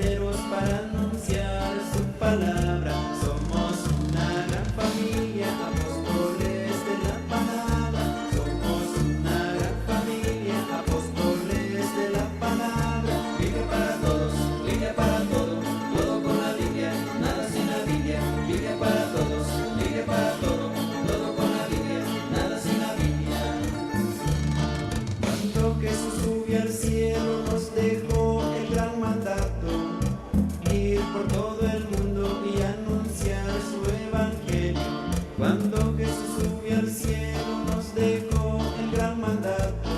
guerreros para anunciar su palabra. Somos una gran familia, apóstoles de la palabra. Somos una gran familia, apóstoles de la palabra. Biblia para todos, Biblia para todo, todo con la Biblia, nada sin la Biblia. Biblia para todos, Biblia para todo, todo con la Biblia, nada sin la Biblia. Cuando Jesús subió al cielo nos dejó el gran mandato, ir por todo el mundo y anunciar su evangelio. Cuando Jesús subió al cielo nos dejó el gran mandato,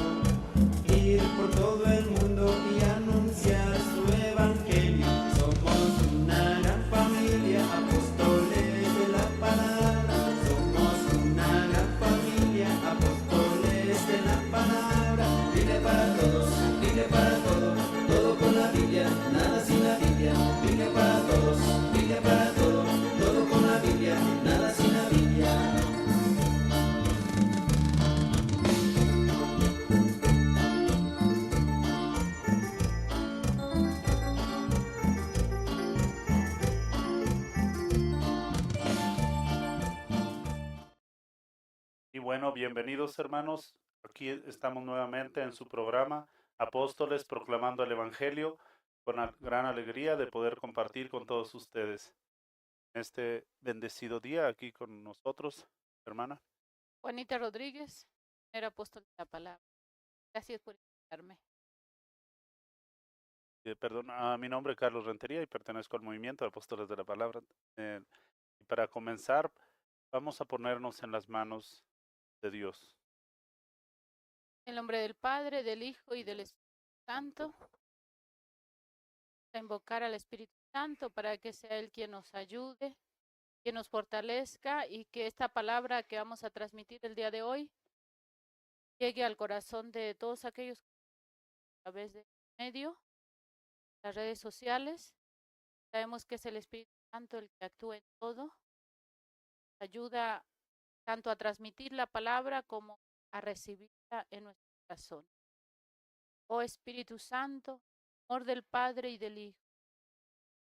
ir por todo el mundo y anunciar su evangelio. Somos una gran familia, apóstoles de la palabra. Somos una gran familia, apóstoles de la palabra. Biblia para todos, Biblia para todo, todo con la Biblia, nada sin la Biblia. Biblia para todos, Biblia para todo, todo con la Biblia, nada sin la Biblia. Y bueno, bienvenidos hermanos. Aquí estamos nuevamente en su programa Apóstoles proclamando el Evangelio, con gran alegría de poder compartir con todos ustedes este bendecido día aquí con nosotros, hermana. Juanita Rodríguez, era apóstol de la palabra. Gracias por invitarme. Perdón, mi nombre es Carlos Rentería y pertenezco al movimiento de Apóstoles de la Palabra. Y para comenzar, vamos a ponernos en las manos de Dios. En nombre del Padre, del Hijo y del Espíritu Santo, a invocar al Espíritu Santo para que sea Él quien nos ayude, quien nos fortalezca y que esta palabra que vamos a transmitir el día de hoy llegue al corazón de todos aquellos que a través de medio, las redes sociales. Sabemos que es el Espíritu Santo el que actúa en todo, ayuda tanto a transmitir la palabra como a recibirla en nuestro corazón. Oh Espíritu Santo, amor del Padre y del Hijo,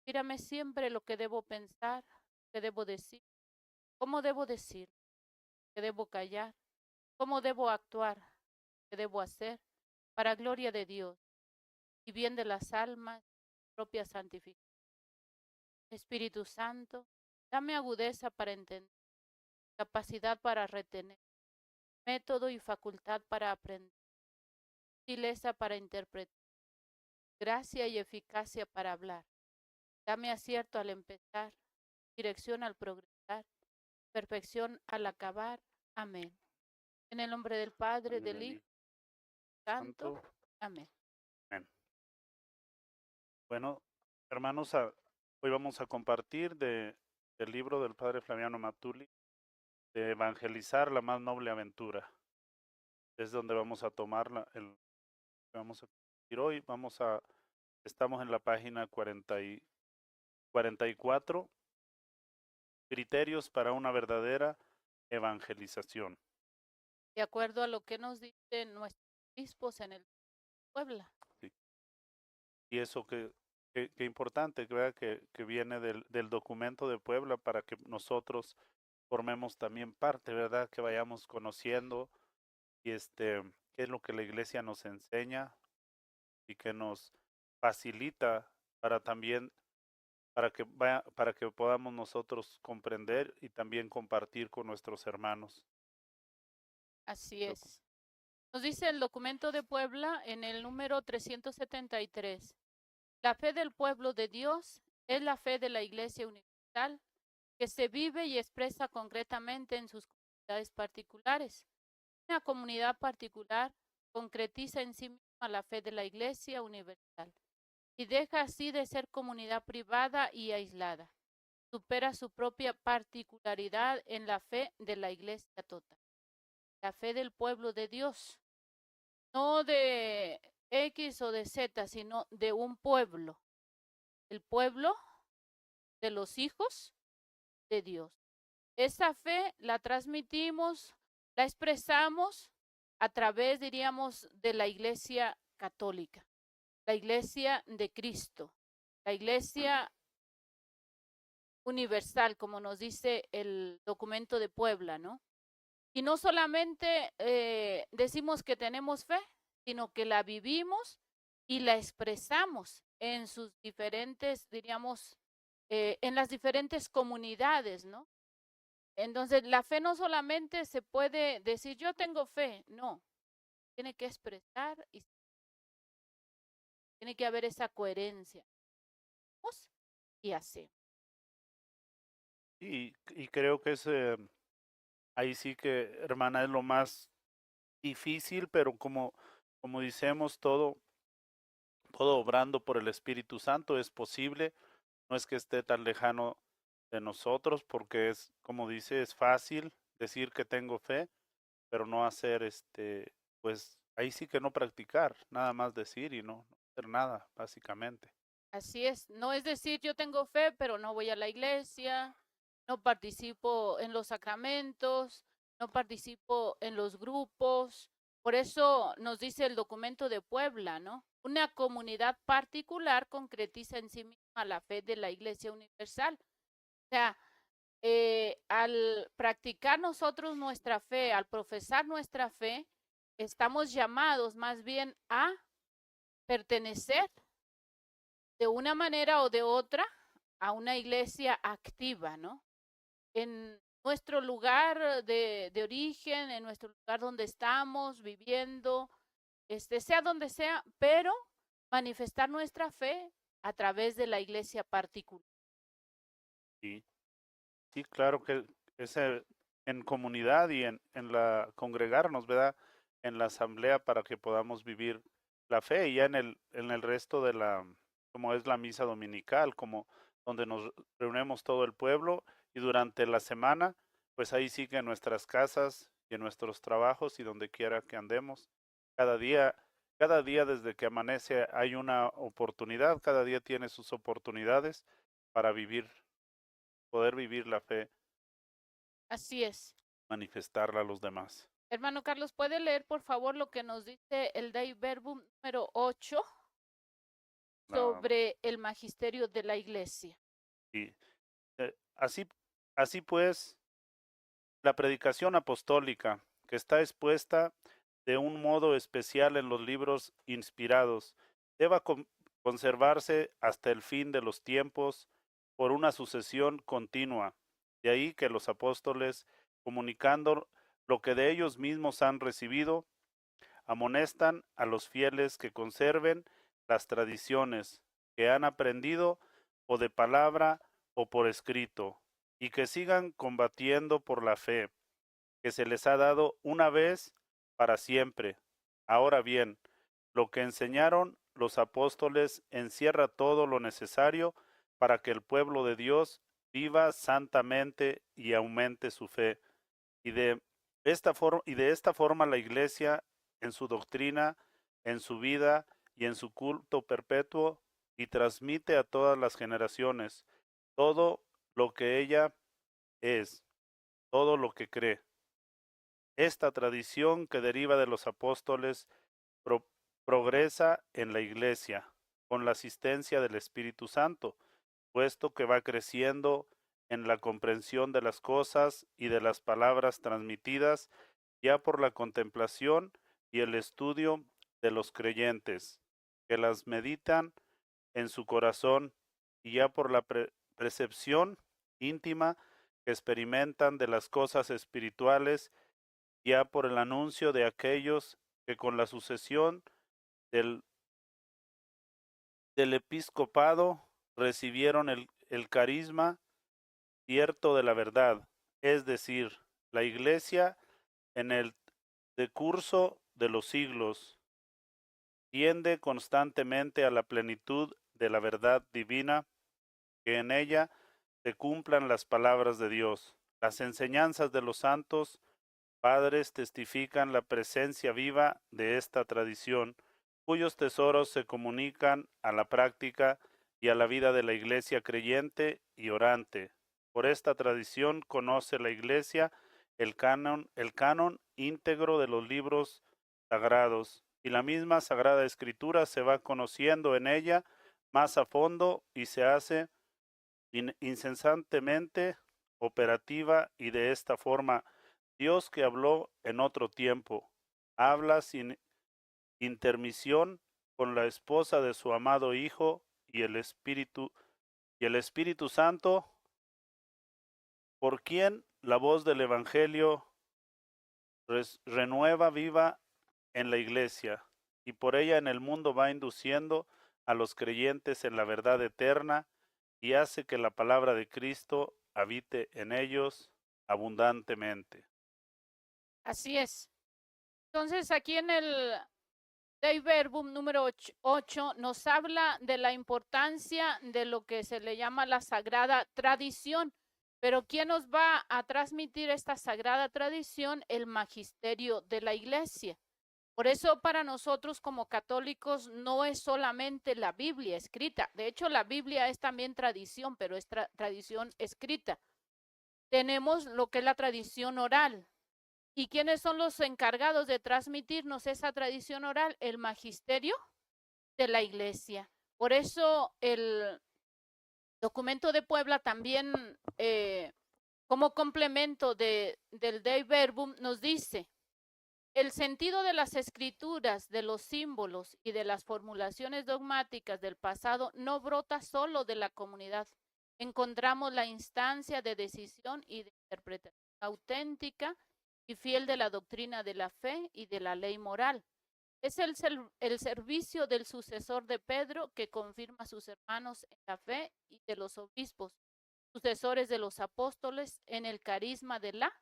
mírame siempre lo que debo pensar, lo que debo decir, cómo debo decir, qué debo callar, cómo debo actuar, qué debo hacer, para gloria de Dios y bien de las almas, propia santificación. Espíritu Santo, dame agudeza para entender, capacidad para retener, método y facultad para aprender, sutileza para interpretar, gracia y eficacia para hablar. Dame acierto al empezar, dirección al progresar, perfección al acabar. Amén. En el nombre del Padre, del Hijo, Santo. Amén. Amén. Bueno, hermanos, hoy vamos a compartir del libro del padre Flaviano Matuli, de Evangelizar la más noble aventura. Es donde vamos a tomar vamos a compartir hoy. Estamos en la página 44, criterios para una verdadera evangelización. De acuerdo a lo que nos dicen nuestros obispos en el Puebla. Sí. Y eso que importante, ¿verdad? Que viene del documento de Puebla, para que nosotros formemos también parte, ¿verdad? Que vayamos conociendo y qué es lo que la iglesia nos enseña y que nos facilita para también para que podamos nosotros comprender y también compartir con nuestros hermanos. Así es. Nos dice el documento de Puebla en el número 373. La fe del pueblo de Dios es la fe de la Iglesia Universal que se vive y expresa concretamente en sus comunidades particulares. Una comunidad particular concretiza en sí misma la fe de la Iglesia Universal y deja así de ser comunidad privada y aislada. Supera su propia particularidad en la fe de la Iglesia total. La fe del pueblo de Dios, no de X o de Z, sino de un pueblo. El pueblo de los hijos de Dios. Esa fe la transmitimos, la expresamos a través, diríamos, de la Iglesia Católica, la Iglesia de Cristo, la Iglesia universal, como nos dice el documento de Puebla, ¿no? Y no solamente decimos que tenemos fe, sino que la vivimos y la expresamos en sus diferentes, diríamos, en las diferentes comunidades, ¿no? Entonces, la fe no solamente se puede decir, yo tengo fe, no, tiene que expresar y tiene que haber esa coherencia. Y así. Y creo que es, ahí sí que, hermana, es lo más difícil, pero como decimos, todo obrando por el Espíritu Santo es posible. No es que esté tan lejano de nosotros, porque es, como dice, es fácil decir que tengo fe, pero no hacer, pues ahí sí que no practicar, nada más decir y no hacer nada, básicamente. Así es, no es decir yo tengo fe, pero no voy a la iglesia, no participo en los sacramentos, no participo en los grupos. Por eso nos dice el documento de Puebla, ¿no? Una comunidad particular concretiza en sí misma la fe de la Iglesia Universal. O sea, al practicar nosotros nuestra fe, al profesar nuestra fe, estamos llamados más bien a pertenecer de una manera o de otra a una iglesia activa, ¿no? En nuestro lugar de origen, en nuestro lugar donde estamos viviendo, sea donde sea, pero manifestar nuestra fe a través de la iglesia particular. Sí, sí, claro que es en comunidad y en la congregarnos, ¿verdad? En la asamblea para que podamos vivir la fe y ya en el resto de como es la misa dominical, como donde nos reunimos todo el pueblo y durante la semana, pues ahí sí que en nuestras casas y en nuestros trabajos y donde quiera que andemos, cada día, cada día desde que amanece hay una oportunidad, cada día tiene sus oportunidades para poder vivir la fe, Así es. manifestarla a los demás. Hermano Carlos, ¿puede leer por favor lo que nos dice el Dei Verbum número 8 sobre el magisterio de la iglesia? Sí. Así pues, la predicación apostólica, que está expuesta de un modo especial en los libros inspirados, deba conservarse hasta el fin de los tiempos por una sucesión continua. De ahí que los apóstoles, comunicando lo que de ellos mismos han recibido, amonestan a los fieles que conserven las tradiciones que han aprendido o de palabra o por escrito, y que sigan combatiendo por la fe, que se les ha dado una vez para siempre. Ahora bien, lo que enseñaron los apóstoles encierra todo lo necesario para que el pueblo de Dios viva santamente y aumente su fe. Y de esta forma la Iglesia, en su doctrina, en su vida y en su culto perpetuo, y transmite a todas las generaciones todo lo que ella es, todo lo que cree. Esta tradición que deriva de los apóstoles progresa en la Iglesia con la asistencia del Espíritu Santo, puesto que va creciendo en la comprensión de las cosas y de las palabras transmitidas ya por la contemplación y el estudio de los creyentes, que las meditan en su corazón y ya por la percepción íntima que experimentan de las cosas espirituales, ya por el anuncio de aquellos que con la sucesión del episcopado recibieron el carisma cierto de la verdad, es decir, la Iglesia en el decurso de los siglos tiende constantemente a la plenitud de la verdad divina, que en ella se cumplan las palabras de Dios. Las enseñanzas de los santos padres testifican la presencia viva de esta tradición, cuyos tesoros se comunican a la práctica y a la vida de la Iglesia creyente y orante. Por esta tradición conoce la Iglesia el canon íntegro de los libros sagrados, y la misma Sagrada Escritura se va conociendo en ella más a fondo y se hace incesantemente operativa, y de esta forma Dios, que habló en otro tiempo, habla sin intermisión con la esposa de su amado Hijo, y el Espíritu Santo, por quien la voz del Evangelio renueva viva en la iglesia, y por ella en el mundo va induciendo a los creyentes en la verdad eterna, y hace que la palabra de Cristo habite en ellos abundantemente. Así es. Entonces, aquí en el Dei Verbum número 8 nos habla de la importancia de lo que se le llama la sagrada tradición. Pero ¿quién nos va a transmitir esta sagrada tradición? El magisterio de la iglesia. Por eso para nosotros como católicos no es solamente la Biblia escrita. De hecho, la Biblia es también tradición, pero es tradición escrita. Tenemos lo que es la tradición oral. ¿Y quiénes son los encargados de transmitirnos esa tradición oral? El magisterio de la iglesia. Por eso el documento de Puebla también, como complemento del Dei Verbum, nos dice: el sentido de las escrituras, de los símbolos y de las formulaciones dogmáticas del pasado no brota solo de la comunidad. Encontramos la instancia de decisión y de interpretación auténtica y fiel de la doctrina de la fe y de la ley moral. Es el servicio del sucesor de Pedro, que confirma a sus hermanos en la fe, y de los obispos, sucesores de los apóstoles, en el carisma de la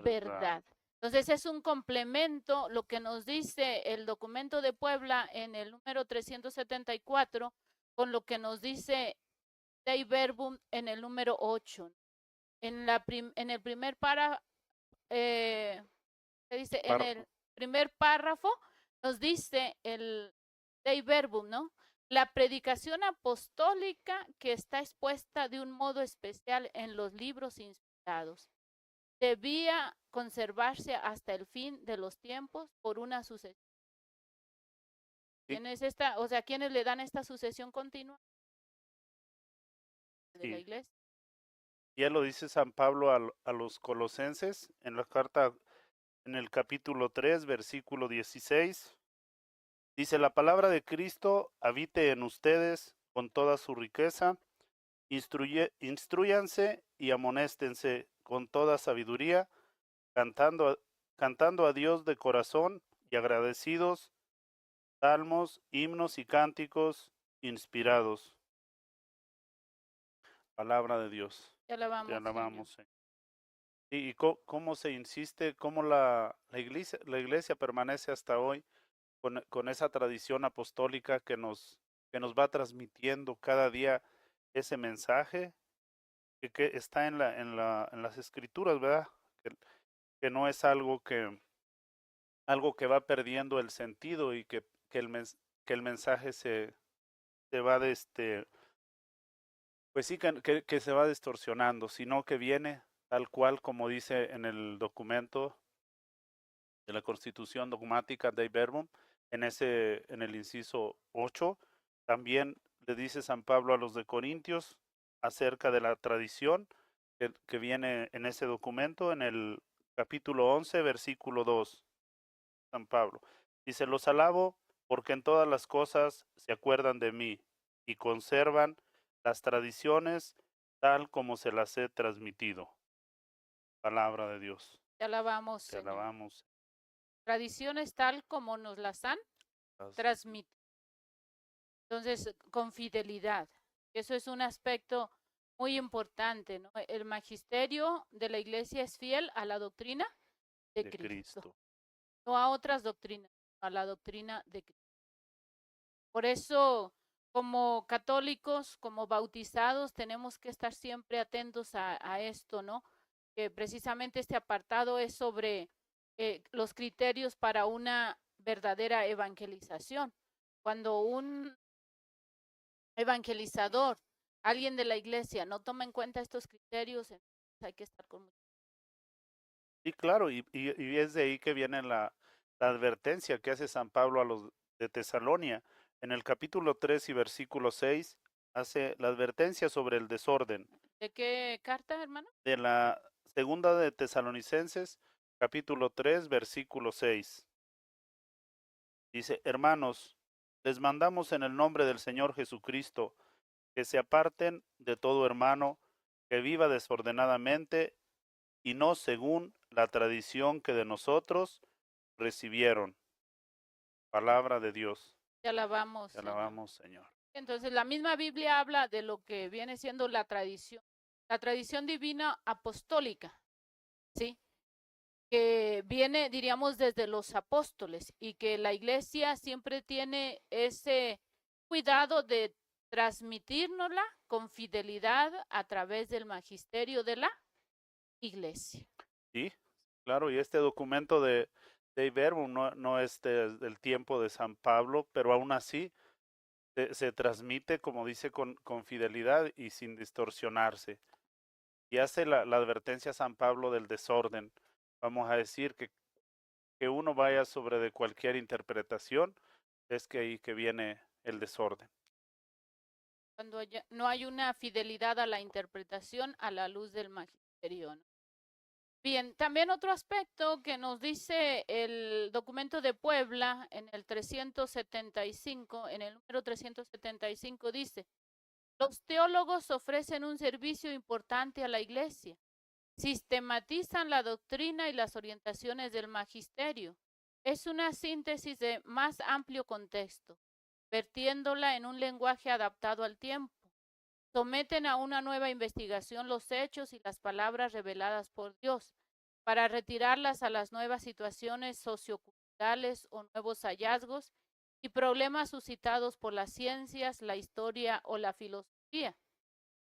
verdad. Entonces es un complemento lo que nos dice el documento de Puebla en el número 374 con lo que nos dice Dei Verbum en el número 8. En el primer en el primer párrafo nos dice el Dei Verbum, ¿no? La predicación apostólica, que está expuesta de un modo especial en los libros inspirados, debía conservarse hasta el fin de los tiempos por una sucesión. ¿Quién es esta? O sea, ¿quiénes le dan esta sucesión continua de la iglesia? Ya lo dice San Pablo a los colosenses en la carta, en el capítulo 3, versículo 16. Dice: la palabra de Cristo habite en ustedes con toda su riqueza, instruyanse y amonéstense con toda sabiduría, cantando a Dios de corazón y agradecidos, salmos, himnos y cánticos inspirados. Palabra de Dios. Te alabamos, Te alabamos. Y cómo se insiste, cómo la iglesia permanece hasta hoy con esa tradición apostólica que nos va transmitiendo cada día ese mensaje que está en las escrituras, ¿verdad? Que no es algo que va perdiendo el sentido, y que el mensaje se va pues sí, que se va distorsionando, sino que viene tal cual como dice en el documento de la Constitución Dogmática Dei Verbum, en el inciso 8, también le dice San Pablo a los de Corintios acerca de la tradición que viene en ese documento, en el capítulo 11, versículo 2, San Pablo. Dice: los alabo porque en todas las cosas se acuerdan de mí y conservan las tradiciones tal como se las he transmitido. Palabra de Dios. Te alabamos, Te Señor. alabamos. Tradiciones tal como nos las han transmitido. Entonces, con fidelidad. Eso es un aspecto muy importante, ¿no? El magisterio de la iglesia es fiel a la doctrina de Cristo. No a otras doctrinas, a la doctrina de Cristo. Por eso, como católicos, como bautizados, tenemos que estar siempre atentos a esto, ¿no? Que precisamente este apartado es sobre los criterios para una verdadera evangelización. Cuando un evangelizador, alguien de la iglesia, no toma en cuenta estos criterios, entonces hay que estar con mucho. Sí, claro, y es de ahí que viene la advertencia que hace San Pablo a los de Tesalónica, En el capítulo 3 y versículo 6 hace la advertencia sobre el desorden. ¿De qué carta, hermano? De la segunda de Tesalonicenses, capítulo 3, versículo 6. Dice, hermanos, les mandamos en el nombre del Señor Jesucristo que se aparten de todo hermano que viva desordenadamente y no según la tradición que de nosotros recibieron. Palabra de Dios. Te alabamos. Te alabamos, Señor. Entonces, la misma Biblia habla de lo que viene siendo la tradición divina apostólica, ¿sí? Que viene, diríamos, desde los apóstoles y que la iglesia siempre tiene ese cuidado de transmitírnosla con fidelidad a través del magisterio de la iglesia. Sí, claro, y este documento de Verbum no es del tiempo de San Pablo, pero aún así se transmite, como dice, con fidelidad y sin distorsionarse. Y hace la advertencia a San Pablo del desorden. Vamos a decir que uno vaya sobre de cualquier interpretación, es que ahí que viene el desorden. Cuando no hay una fidelidad a la interpretación a la luz del magisterio, ¿no? Bien, también otro aspecto que nos dice el documento de Puebla en el 375, en el número 375 dice, los teólogos ofrecen un servicio importante a la iglesia, sistematizan la doctrina y las orientaciones del magisterio. Es una síntesis de más amplio contexto, vertiéndola en un lenguaje adaptado al tiempo. Someten a una nueva investigación los hechos y las palabras reveladas por Dios para retirarlas a las nuevas situaciones socioculturales o nuevos hallazgos y problemas suscitados por las ciencias, la historia o la filosofía.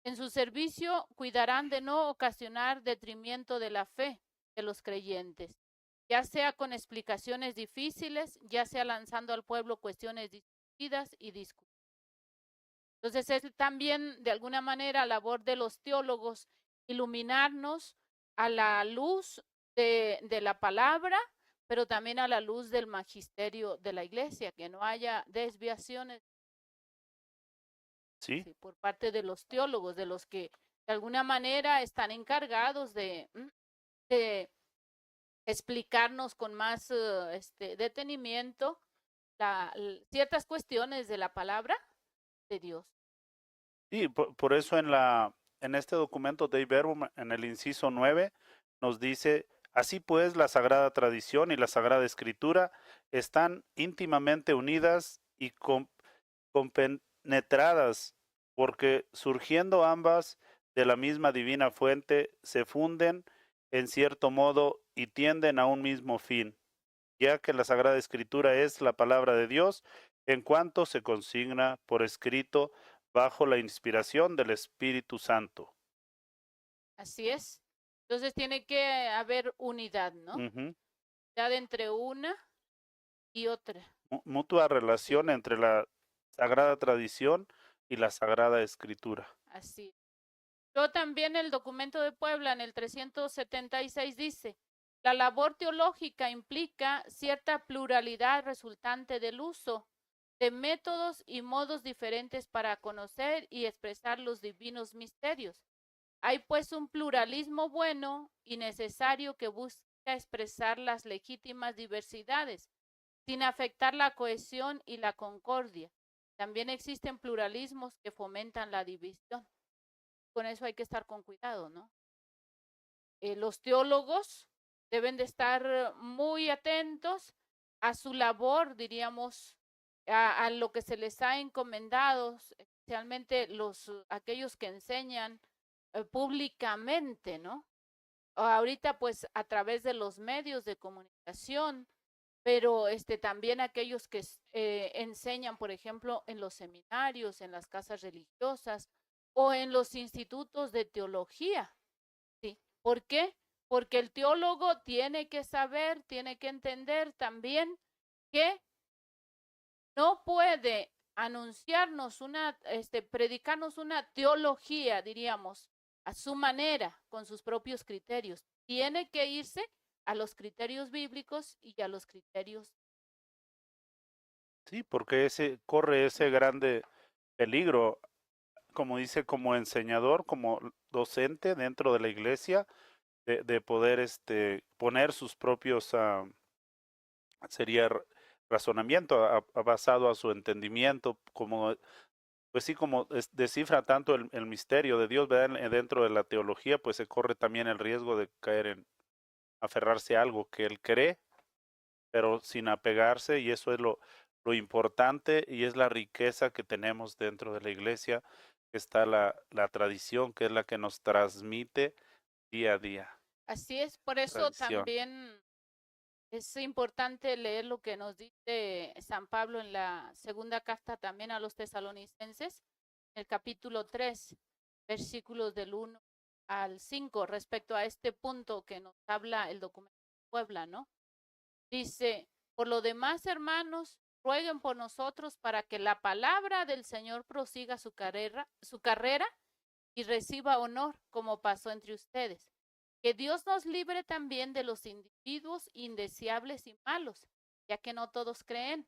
En su servicio cuidarán de no ocasionar detrimento de la fe de los creyentes, ya sea con explicaciones difíciles, ya sea lanzando al pueblo cuestiones discutidas y discutidas. Entonces es también de alguna manera labor de los teólogos iluminarnos a la luz de la palabra, pero también a la luz del magisterio de la iglesia, que no haya desviaciones ¿Sí? por parte de los teólogos, de los que de alguna manera están encargados de explicarnos con más detenimiento ciertas cuestiones de la palabra de Dios. Sí, por eso en este documento de Verbum, en el inciso 9, nos dice, así pues, la Sagrada Tradición y la Sagrada Escritura están íntimamente unidas y compenetradas, porque surgiendo ambas de la misma divina fuente, se funden en cierto modo y tienden a un mismo fin, ya que la Sagrada Escritura es la palabra de Dios en cuanto se consigna por escrito bajo la inspiración del Espíritu Santo. Así es. Entonces tiene que haber unidad, ¿no? Unidad entre una y otra. Mutua relación entre la Sagrada Tradición y la Sagrada Escritura. Así es. Luego también el documento de Puebla en el 376 dice, la labor teológica implica cierta pluralidad resultante del uso de métodos y modos diferentes para conocer y expresar los divinos misterios. Hay pues un pluralismo bueno y necesario que busca expresar las legítimas diversidades, sin afectar la cohesión y la concordia. También existen pluralismos que fomentan la división. Con eso hay que estar con cuidado, ¿no? Los teólogos deben de estar muy atentos a su labor, diríamos, a lo que se les ha encomendado, especialmente aquellos que enseñan públicamente, ¿no? Ahorita pues a través de los medios de comunicación, pero también aquellos que enseñan, por ejemplo, en los seminarios, en las casas religiosas o en los institutos de teología, ¿sí? ¿Por qué? Porque el teólogo tiene que saber, tiene que entender también que no puede anunciarnos predicarnos una teología, diríamos, a su manera, con sus propios criterios. Tiene que irse a los criterios bíblicos y a los criterios. Sí, porque corre ese grande peligro, como dice, como enseñador, como docente dentro de la iglesia, de poder poner sus propios, sería razonamiento basado a su entendimiento, como, pues sí, como descifra tanto el misterio de Dios, ¿verdad? Dentro de la teología, pues se corre también el riesgo de caer en aferrarse a algo que él cree, pero sin apegarse, y eso es lo importante y es la riqueza que tenemos dentro de la iglesia, que está la tradición, que es la que nos transmite día a día. Así es, por eso Tradición. también es importante leer lo que nos dice San Pablo en la segunda carta también a los tesalonicenses, el capítulo 3, versículos del 1 al 5, respecto a este punto que nos habla el documento de Puebla, ¿no? Dice, por lo demás, hermanos, rueguen por nosotros para que la palabra del Señor prosiga su carrera y reciba honor, como pasó entre ustedes. Que Dios nos libre también de los individuos indeseables y malos, ya que no todos creen.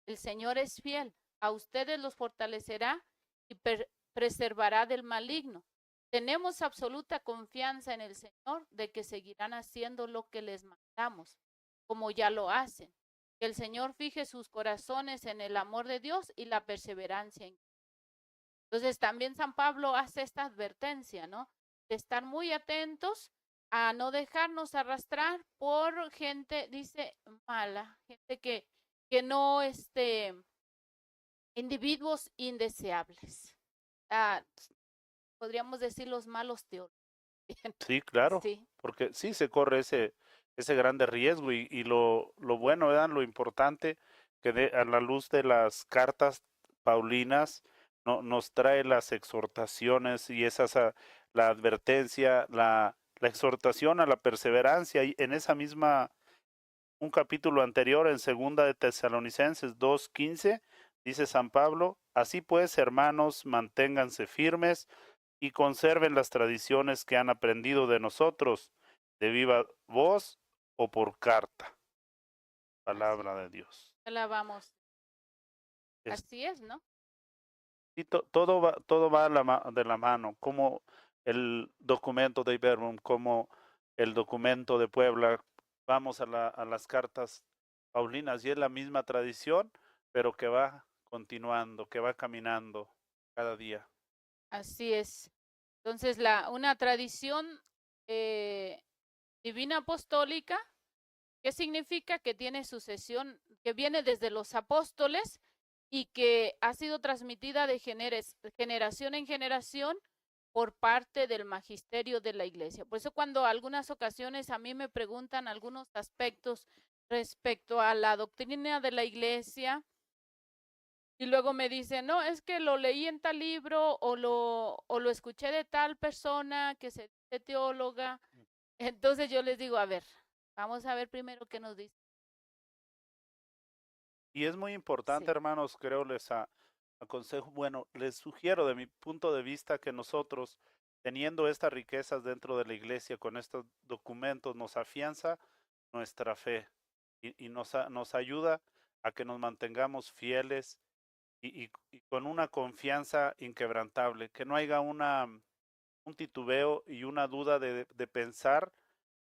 El Señor es fiel, a ustedes los fortalecerá y preservará del maligno. Tenemos absoluta confianza en el Señor de que seguirán haciendo lo que les mandamos, como ya lo hacen. Que el Señor fije sus corazones en el amor de Dios y la perseverancia en entonces también San Pablo hace esta advertencia, ¿no? De estar muy atentos a no dejarnos arrastrar por gente, dice, mala, gente que no, individuos indeseables. Ah, podríamos decir los malos teólogos. Sí, claro, Sí, porque sí se corre ese grande riesgo y lo bueno, ¿verdad? Lo importante que a la luz de las cartas paulinas nos trae las exhortaciones y la advertencia, la exhortación a la perseverancia y en esa misma, un capítulo anterior en segunda de Tesalonicenses 2:15, dice San Pablo, así pues, hermanos, manténganse firmes y conserven las tradiciones que han aprendido de nosotros, de viva voz o por carta. así Palabra de Dios. alabamos. Es- Así es, ¿no? y todo va de la mano, como el documento de Iberum, como el documento de Puebla, vamos a las cartas paulinas y es la misma tradición, pero que va continuando, que va caminando cada día. Así es. Entonces, una tradición eh, divina apostólica. ¿Qué significa? Que tiene sucesión, que viene desde los apóstoles y que ha sido transmitida de generación en generación por parte del magisterio de la iglesia. Por eso cuando algunas ocasiones a mí me preguntan algunos aspectos respecto a la doctrina de la iglesia y luego me dicen, no, es que lo leí en tal libro o lo escuché de tal persona que se dice teóloga. Entonces yo les digo, a ver, vamos a ver primero qué nos dice. Y es muy importante, Sí, hermanos, creo aconsejo, bueno, les sugiero de mi punto de vista que nosotros, teniendo estas riquezas dentro de la iglesia, con estos documentos, nos afianza nuestra fe y nos ayuda a que nos mantengamos fieles y con una confianza inquebrantable, que no haya un titubeo y una duda de pensar,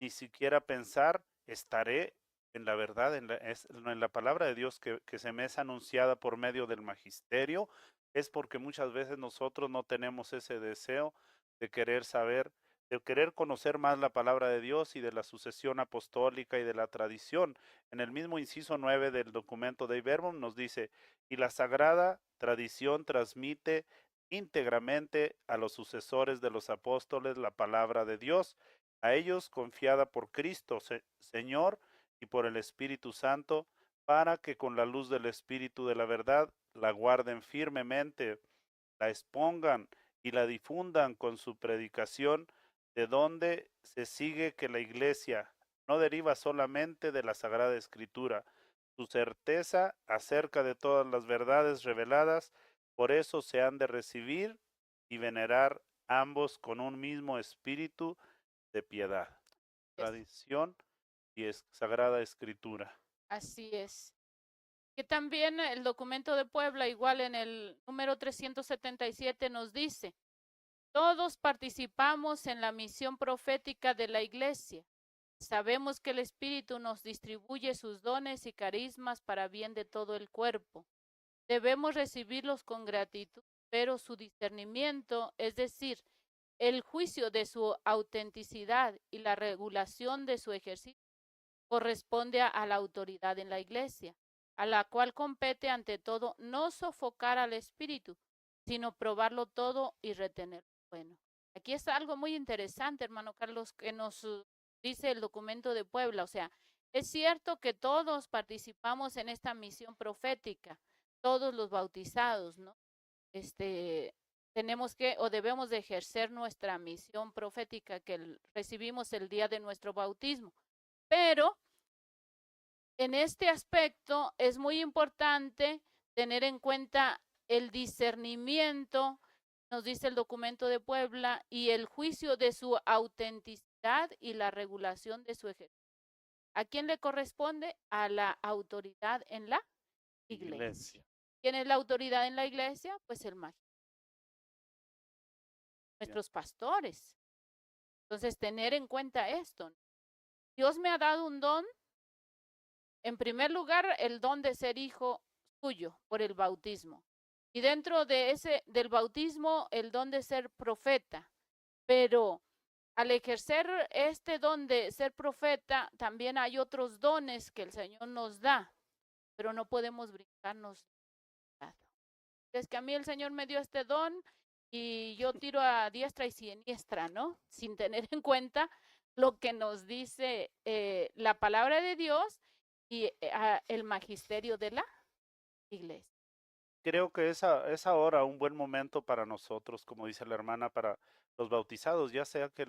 ni siquiera pensar, estaré en la verdad, en la palabra de Dios que se me es anunciada por medio del magisterio, es porque muchas veces nosotros no tenemos ese deseo de querer saber, de querer conocer más la palabra de Dios y de la sucesión apostólica y de la tradición. En el mismo inciso 9 del documento de Verbum nos dice, y la sagrada tradición transmite íntegramente a los sucesores de los apóstoles la palabra de Dios, a ellos confiada por Cristo, Señor, y por el Espíritu Santo, para que con la luz del Espíritu de la verdad la guarden firmemente, la expongan y la difundan con su predicación, de donde se sigue que la Iglesia no deriva solamente de la Sagrada Escritura, su certeza acerca de todas las verdades reveladas, por eso se han de recibir y venerar ambos con un mismo espíritu de piedad, es, tradición y sagrada escritura. así es. Que también el documento de Puebla, igual en el número 377, nos dice: todos participamos en la misión profética de la Iglesia. Sabemos que el Espíritu nos distribuye sus dones y carismas para bien de todo el cuerpo. Debemos recibirlos con gratitud, pero su discernimiento, es decir, el juicio de su autenticidad y la regulación de su ejercicio, corresponde a la autoridad en la Iglesia, a la cual compete ante todo no sofocar al Espíritu, sino probarlo todo y retenerlo bueno. Aquí está algo muy interesante, hermano Carlos, que nos dice el documento de Puebla. O sea, es cierto que todos participamos en esta misión profética, todos los bautizados, ¿no? Tenemos que o debemos de ejercer nuestra misión profética que recibimos el día de nuestro bautismo. Pero en este aspecto es muy importante tener en cuenta el discernimiento, nos dice el documento de Puebla, y el juicio de su autenticidad y la regulación de su ejercicio. ¿A quién le corresponde? A la autoridad en la iglesia. ¿Quién es la autoridad en la iglesia? Pues el magisterio. Nuestros pastores. Entonces, tener en cuenta esto. Dios me ha dado un don. En primer lugar, el don de ser hijo suyo por el bautismo. Y dentro de del bautismo, el don de ser profeta. Pero al ejercer este don de ser profeta, también hay otros dones que el Señor nos da, pero no podemos brincarnos. Es que a mí el Señor me dio este don y yo tiro a diestra y siniestra, ¿no? Sin tener en cuenta lo que nos dice la palabra de Dios y el magisterio de la iglesia. Creo que es ahora un buen momento para nosotros, como dice la hermana, para los bautizados, ya sea que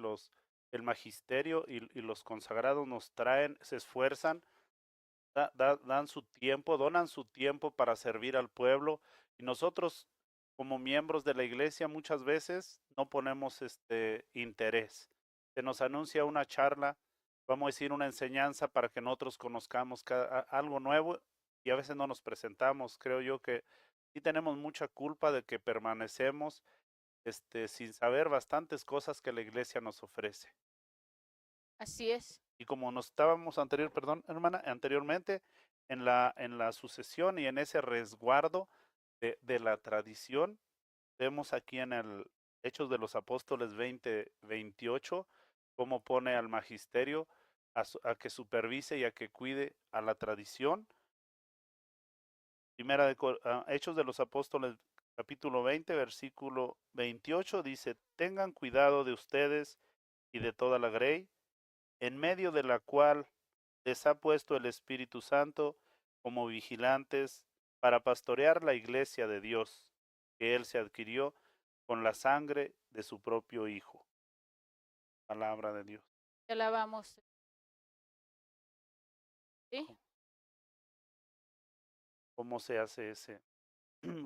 el magisterio y los consagrados nos traen, se esfuerzan, dan su tiempo, donan su tiempo para servir al pueblo, y nosotros como miembros de la iglesia muchas veces no ponemos interés. Se nos anuncia una charla, vamos a decir una enseñanza para que nosotros conozcamos algo nuevo y a veces no nos presentamos. Creo yo que sí tenemos mucha culpa de que permanecemos sin saber bastantes cosas que la iglesia nos ofrece. Así es. Y como nos estábamos anteriormente, en la sucesión y en ese resguardo de la tradición, vemos aquí en el Hechos de los Apóstoles 20:28, cómo pone al magisterio a que supervise y a que cuide a la tradición. Hechos de los Apóstoles, capítulo 20, versículo 28, dice: tengan cuidado de ustedes y de toda la grey, en medio de la cual les ha puesto el Espíritu Santo como vigilantes para pastorear la iglesia de Dios, que Él se adquirió con la sangre de su propio Hijo. Palabra de Dios. Te alabamos. ¿Sí? ¿Cómo se hace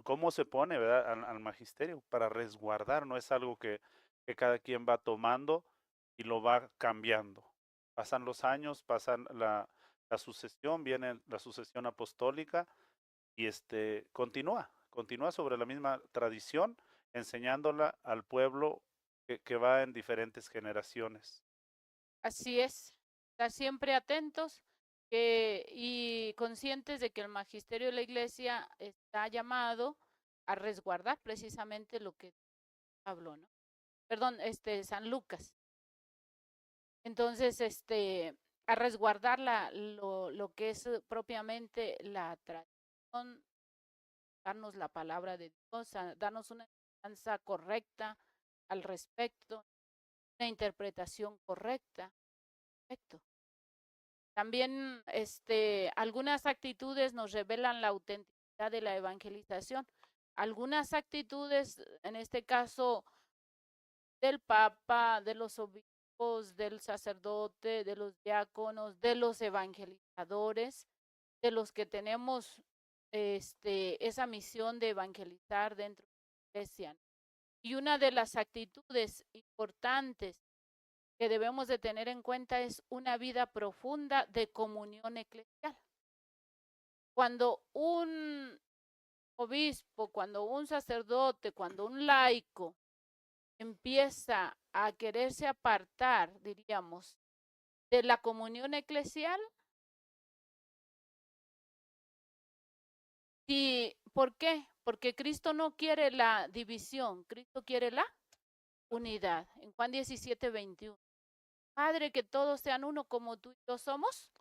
cómo se pone, verdad, al magisterio para resguardar? No es algo que cada quien va tomando y lo va cambiando. Pasan los años, pasan la sucesión, viene la sucesión apostólica y continúa sobre la misma tradición, enseñándola al pueblo que va en diferentes generaciones. Así es, estar siempre atentos y conscientes de que el magisterio de la iglesia está llamado a resguardar precisamente lo que habló, ¿no? Perdón, San Lucas. Entonces, a resguardar lo que es propiamente la tradición, darnos la palabra de Dios, darnos una enseñanza correcta al respecto, una interpretación correcta. Perfecto. También algunas actitudes nos revelan la autenticidad de la evangelización. Algunas actitudes, en este caso, del Papa, de los obispos, del sacerdote, de los diáconos, de los evangelizadores, de los que tenemos esa misión de evangelizar dentro de la iglesia. Y una de las actitudes importantes que debemos de tener en cuenta es una vida profunda de comunión eclesial. cuando un obispo, cuando un sacerdote, cuando un laico empieza a quererse apartar, diríamos, de la comunión eclesial, ¿por qué? Porque Cristo no quiere la división, Cristo quiere la unidad. En Juan 17:21. Padre, que todos sean uno como tú y yo somos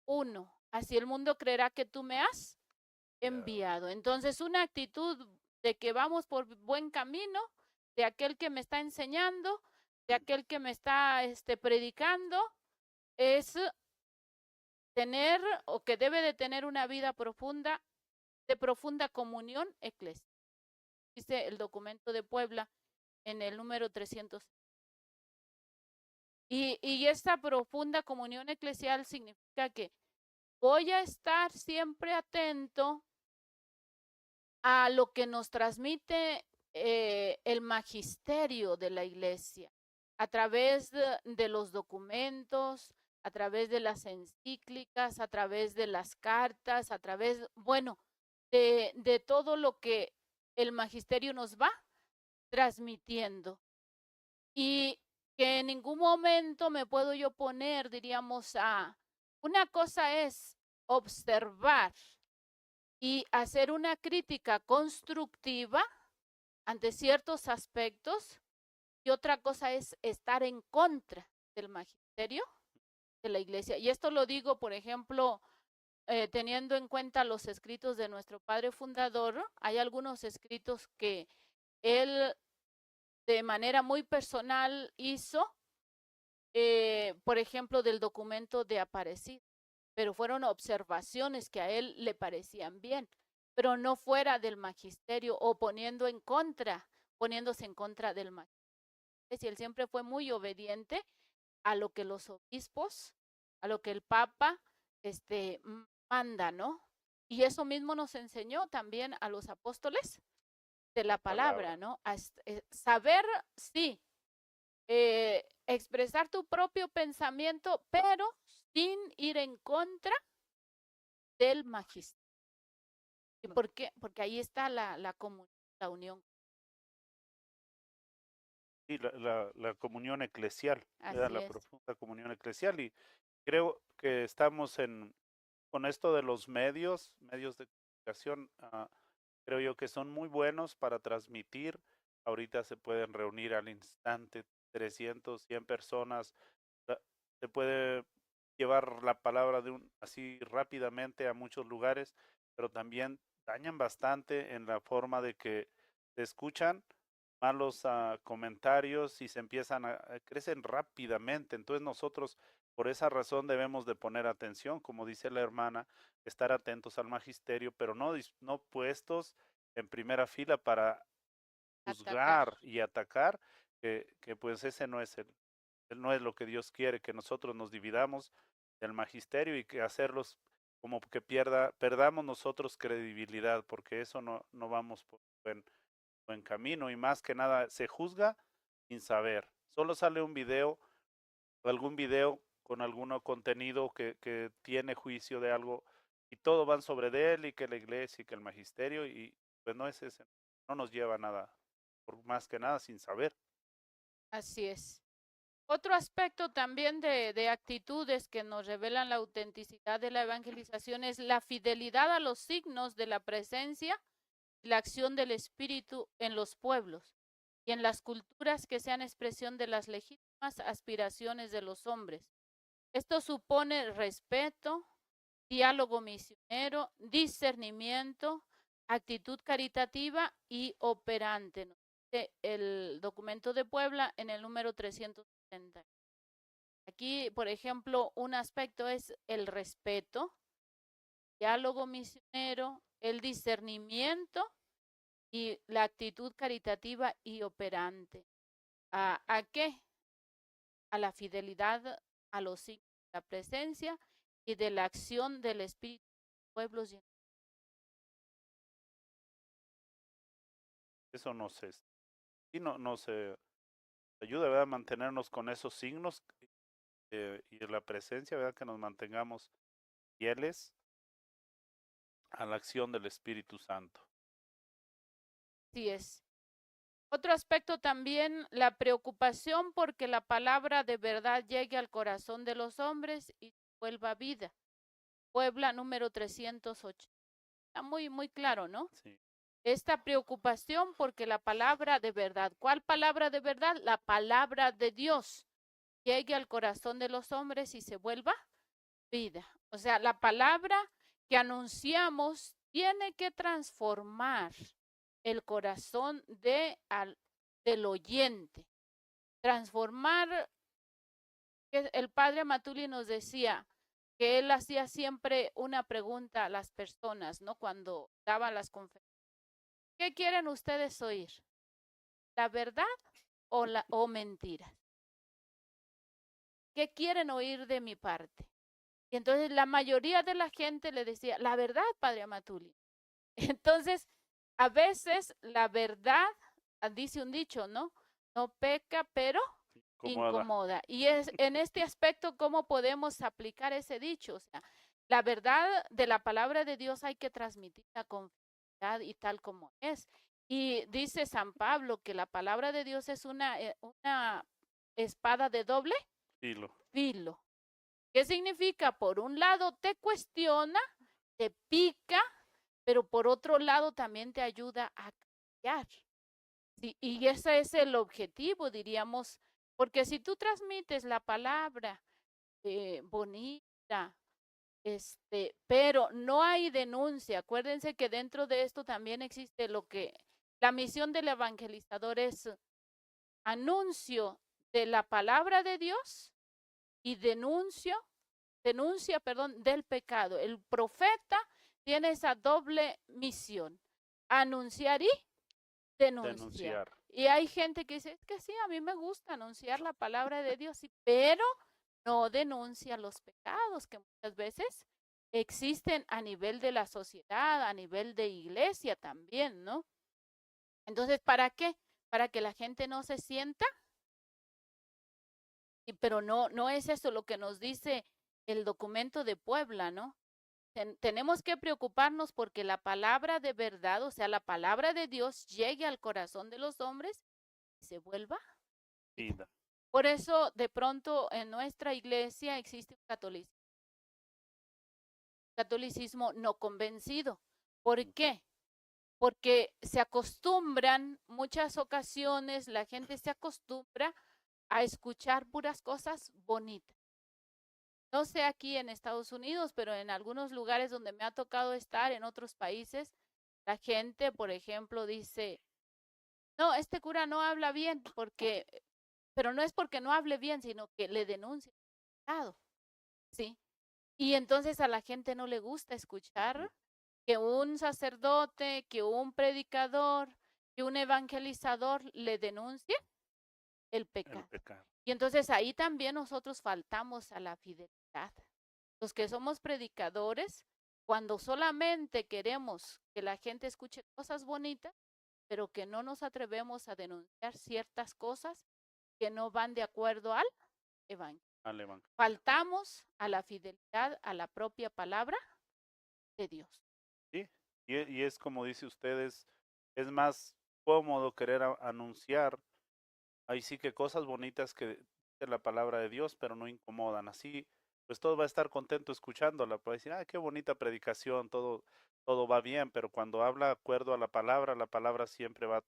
uno. Así el mundo creerá que tú me has enviado. Entonces, una actitud de que vamos por buen camino, de aquel que me está enseñando, de aquel que me está predicando, es tener o que debe de tener una vida profunda, de profunda comunión eclesial. Dice el documento de Puebla en el número 300. Y esta profunda comunión eclesial significa que voy a estar siempre atento a lo que nos transmite el magisterio de la iglesia a través de los documentos, a través de las encíclicas, a través de las cartas, a través, bueno, de todo lo que el magisterio nos va transmitiendo. Y que en ningún momento me puedo yo poner, diríamos, una cosa es observar y hacer una crítica constructiva ante ciertos aspectos y otra cosa es estar en contra del magisterio de la iglesia. Y esto lo digo, por ejemplo, teniendo en cuenta los escritos de nuestro padre fundador. Hay algunos escritos que él de manera muy personal hizo, por ejemplo, del documento de Aparecida, pero fueron observaciones que a él le parecían bien, pero no fuera del magisterio o poniéndose en contra del magisterio. Y él siempre fue muy obediente a lo que los obispos, a lo que el Papa manda, ¿no? Y eso mismo nos enseñó también a los apóstoles de la palabra, ¿no? A saber, sí, expresar tu propio pensamiento, pero sin ir en contra del magisterio. ¿Y por qué? Porque ahí está la comunión, la unión. Sí, la comunión eclesial, Así la es. profunda comunión eclesial. Y creo que estamos con esto de los medios de comunicación, creo yo que son muy buenos para transmitir. Ahorita se pueden reunir al instante 300, 100 personas. Se puede llevar la palabra así rápidamente a muchos lugares, pero también dañan bastante en la forma de que se escuchan malos comentarios y se empiezan crecen rápidamente. Entonces nosotros por esa razón debemos de poner atención, como dice la hermana, estar atentos al magisterio, pero no puestos en primera fila para juzgar y atacar, que pues ese no es no es lo que Dios quiere, que nosotros nos dividamos del magisterio y que hacerlos como que perdamos nosotros credibilidad, porque eso no vamos por buen camino. Y más que nada se juzga sin saber. Solo sale un video o algún video con algún contenido que tiene juicio de algo y todo van sobre de él y que la iglesia y que el magisterio, y pues no es ese, no nos lleva a nada, por más que nada sin saber. Así es. Otro aspecto también de actitudes que nos revelan la autenticidad de la evangelización es la fidelidad a los signos de la presencia y la acción del Espíritu en los pueblos y en las culturas que sean expresión de las legítimas aspiraciones de los hombres. Esto supone respeto, diálogo misionero, discernimiento, actitud caritativa y operante, ¿no? El documento de Puebla en el número 370. Aquí, por ejemplo, un aspecto es el respeto, diálogo misionero, el discernimiento y la actitud caritativa y operante. ¿A qué? A la fidelidad a los signos de la presencia y de la acción del Espíritu en pueblos. Eso no se ayuda, ¿verdad? A mantenernos con esos signos y de la presencia, ¿verdad? Que nos mantengamos fieles a la acción del Espíritu Santo. Así es. Otro aspecto también, la preocupación porque la palabra de verdad llegue al corazón de los hombres y vuelva vida. Puebla número 308. Está muy claro, ¿no? Sí. Esta preocupación porque la palabra de verdad, ¿cuál palabra de verdad? La palabra de Dios llegue al corazón de los hombres y se vuelva vida. O sea, la palabra que anunciamos tiene que transformar el corazón del oyente. Transformar, el padre Matuli nos decía que él hacía siempre una pregunta a las personas, ¿no? Cuando daba las conferencias. ¿Qué quieren ustedes oír? ¿La verdad o mentiras? ¿Qué quieren oír de mi parte? Y entonces la mayoría de la gente le decía, la verdad, padre Amatuli. Entonces, a veces la verdad, dice un dicho, ¿no? No peca, pero incomoda. Y es en este aspecto, ¿cómo podemos aplicar ese dicho? O sea, la verdad de la palabra de Dios hay que transmitirla con fidelidad y tal como es. Y dice San Pablo que la palabra de Dios es una espada de doble filo. ¿Qué significa? Por un lado te cuestiona, te pica, pero por otro lado también te ayuda a cambiar. Sí, y ese es el objetivo, diríamos, porque si tú transmites la palabra bonita, pero no hay denuncia. Acuérdense que dentro de esto también existe la misión del evangelizador es anuncio de la palabra de Dios y denuncia, del pecado. El profeta tiene esa doble misión, anunciar y denunciar. Y hay gente que dice, es que sí, a mí me gusta anunciar la palabra de Dios, pero no denuncia los pecados que muchas veces existen a nivel de la sociedad, a nivel de iglesia también, ¿no? Entonces, ¿para qué? Para que la gente no se sienta, pero no es eso lo que nos dice el documento de Puebla, ¿no? Tenemos que preocuparnos porque la palabra de verdad, o sea, la palabra de Dios llegue al corazón de los hombres y se vuelva vida. Por eso, de pronto, en nuestra iglesia existe un catolicismo no convencido. ¿Por qué? Porque se acostumbran, muchas ocasiones la gente se acostumbra a escuchar puras cosas bonitas. No sé aquí en Estados Unidos, pero en algunos lugares donde me ha tocado estar, en otros países, la gente, por ejemplo, dice, no, este cura no habla bien, pero no es porque no hable bien, sino que le denuncia el pecado, ¿sí? Y entonces a la gente no le gusta escuchar que un sacerdote, que un predicador, que un evangelizador le denuncie el pecado. Y entonces ahí también nosotros faltamos a la fidelidad. Los que somos predicadores, cuando solamente queremos que la gente escuche cosas bonitas, pero que no nos atrevemos a denunciar ciertas cosas que no van de acuerdo al evangelio. Faltamos a la fidelidad a la propia palabra de Dios. Sí, y es como dice ustedes, es más cómodo querer anunciar, ahí sí que cosas bonitas que de la palabra de Dios, pero no incomodan. Así, pues todo va a estar contento escuchándola, puede decir, qué bonita predicación, todo va bien, pero cuando habla de acuerdo a la palabra siempre va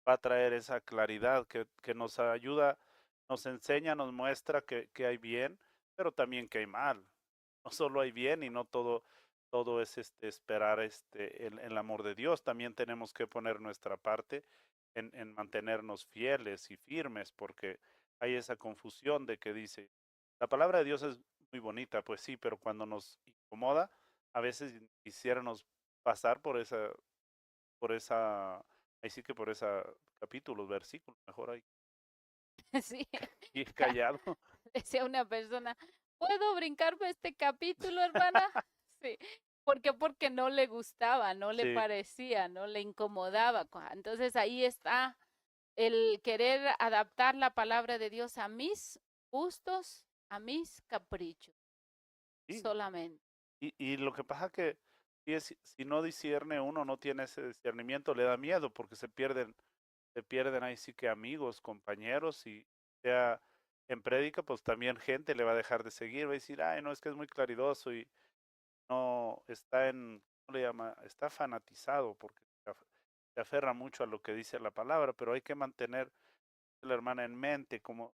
a traer esa claridad que nos ayuda, nos enseña, nos muestra que hay bien, pero también que hay mal. No solo hay bien y no todo es esperar el amor de Dios. También tenemos que poner nuestra parte en mantenernos fieles y firmes, porque hay esa confusión de que dice, la palabra de Dios es muy bonita, pues sí, pero cuando nos incomoda, a veces quisiéramos pasar por esa, ahí sí que por esa capítulos, versículos, mejor ahí. Sí. Y callado. Decía una persona, ¿puedo brincarme este capítulo, hermana? Sí, porque no le gustaba, no le parecía, no le incomodaba. Entonces ahí está el querer adaptar la palabra de Dios a mis gustos, a mis caprichos, solamente. Y lo que pasa que si no discierne uno, no tiene ese discernimiento, le da miedo porque se pierden ahí sí que amigos, compañeros, y sea en prédica, pues también gente le va a dejar de seguir, va a decir, ay, no, es que es muy claridoso y no está ¿cómo le llama? Está fanatizado porque se aferra mucho a lo que dice la palabra, pero hay que mantener la hermana en mente, como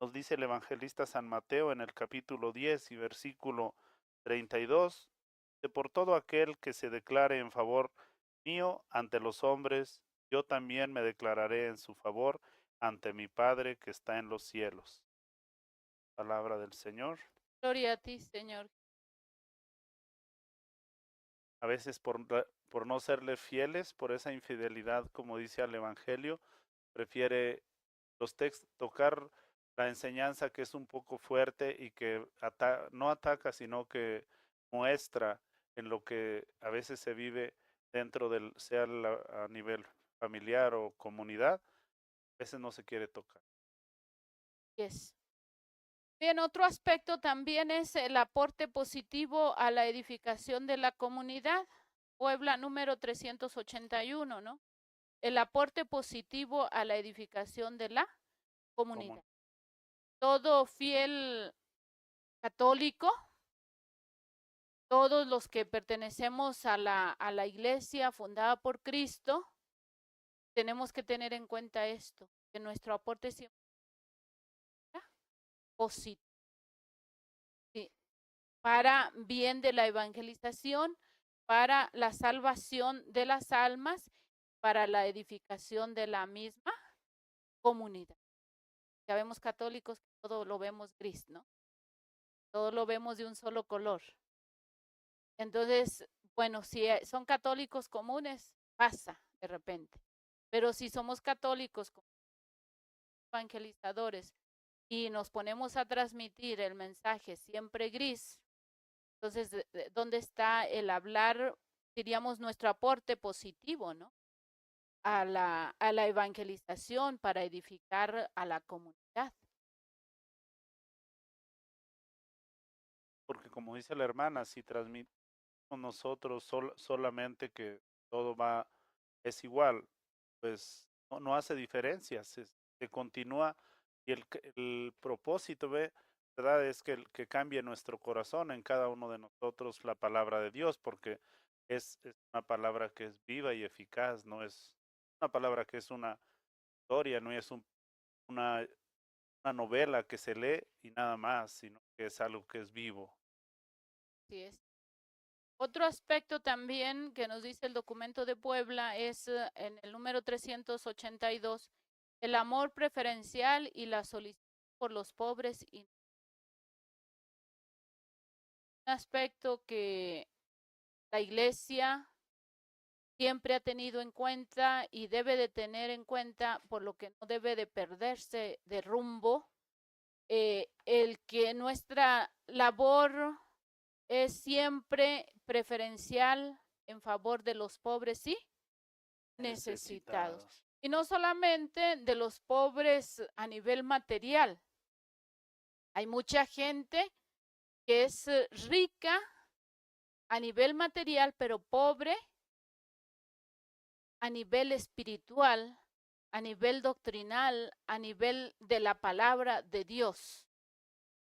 nos dice el evangelista San Mateo en el capítulo 10 y versículo 32, de por todo aquel que se declare en favor mío ante los hombres, yo también me declararé en su favor ante mi Padre que está en los cielos. Palabra del Señor. Gloria a ti, Señor. A veces por no serle fieles, por esa infidelidad, como dice el Evangelio, prefiere los textos tocar la enseñanza que es un poco fuerte y que no ataca, sino que muestra en lo que a veces se vive dentro sea a nivel familiar o comunidad, a veces no se quiere tocar. Yes. Bien, otro aspecto también es el aporte positivo a la edificación de la comunidad. Puebla número 381, ¿no? El aporte positivo a la edificación de la comunidad. Todo fiel católico, todos los que pertenecemos a la iglesia fundada por Cristo, tenemos que tener en cuenta esto, que nuestro aporte siempre sea positivo. Sí, para bien de la evangelización, para la salvación de las almas, para la edificación de la misma comunidad. Ya vemos católicos que todo lo vemos gris, ¿no? Todo lo vemos de un solo color. Entonces, bueno, si son católicos comunes, pasa de repente. Pero si somos católicos evangelizadores y nos ponemos a transmitir el mensaje siempre gris, entonces, ¿dónde está el hablar, diríamos, nuestro aporte positivo, ¿no? A la evangelización para edificar a la comunidad. Porque como dice la hermana, si transmitimos nosotros solamente que todo es igual, pues no hace diferencia, se continúa y el propósito, ¿verdad? Es que cambie nuestro corazón en cada uno de nosotros la palabra de Dios, porque es una palabra que es viva y eficaz, no es una palabra que es una historia, no es una novela que se lee y nada más, sino que es algo que es vivo. Así es. Otro aspecto también que nos dice el documento de Puebla es en el número 382, el amor preferencial y la solicitud por los pobres. Y un aspecto que la iglesia siempre ha tenido en cuenta y debe de tener en cuenta, por lo que no debe de perderse de rumbo, el que nuestra labor es siempre preferencial en favor de los pobres y necesitados. Y no solamente de los pobres a nivel material. Hay mucha gente que es rica a nivel material, pero pobre a nivel espiritual, a nivel doctrinal, a nivel de la palabra de Dios.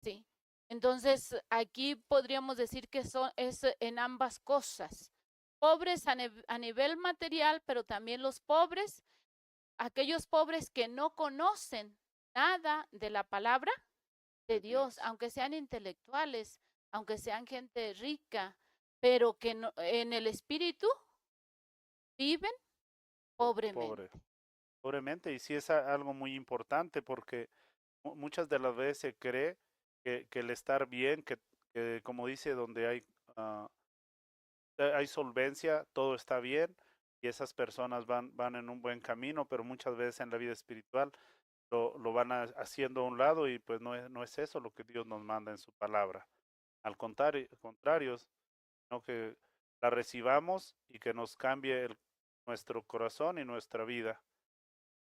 ¿Sí? Entonces, aquí podríamos decir que es en ambas cosas. Pobres a nivel material, pero también los pobres, aquellos pobres que no conocen nada de la palabra de Dios, aunque sean intelectuales, aunque sean gente rica, pero que no, en el espíritu viven pobremente. Pobremente, y sí es algo muy importante porque muchas de las veces se cree que el estar bien, que como dice, donde hay solvencia, todo está bien y esas personas van en un buen camino, pero muchas veces en la vida espiritual lo van haciendo a un lado y pues no es eso lo que Dios nos manda en su palabra. Al contrario, sino que la recibamos y que nos cambie nuestro corazón y nuestra vida.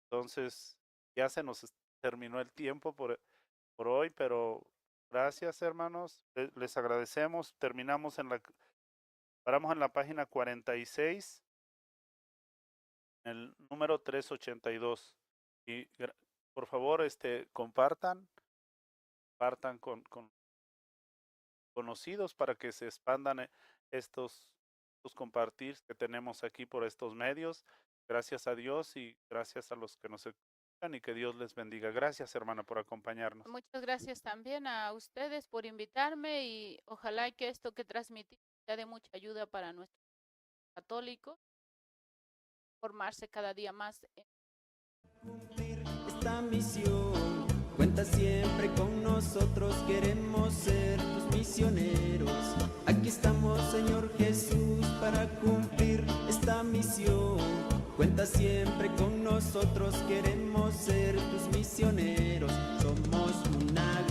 Entonces, ya se nos terminó el tiempo por hoy, pero gracias, hermanos. Les agradecemos. Terminamos en Paramos en la página 46, el número 382. Y por favor, compartan con conocidos para que se expandan estos compartir que tenemos aquí por estos medios. Gracias a Dios y gracias a los que nos escuchan y que Dios les bendiga. Gracias, hermana, por acompañarnos. Muchas gracias también a ustedes por invitarme y ojalá que esto que transmití sea de mucha ayuda para nuestros católicos, formarse cada día más. Cumplir esta misión, cuenta siempre con nosotros, queremos ser tus misioneros. Aquí estamos, Señor Jesús, para cumplir esta misión. Cuenta siempre con nosotros, queremos ser tus misioneros. Somos una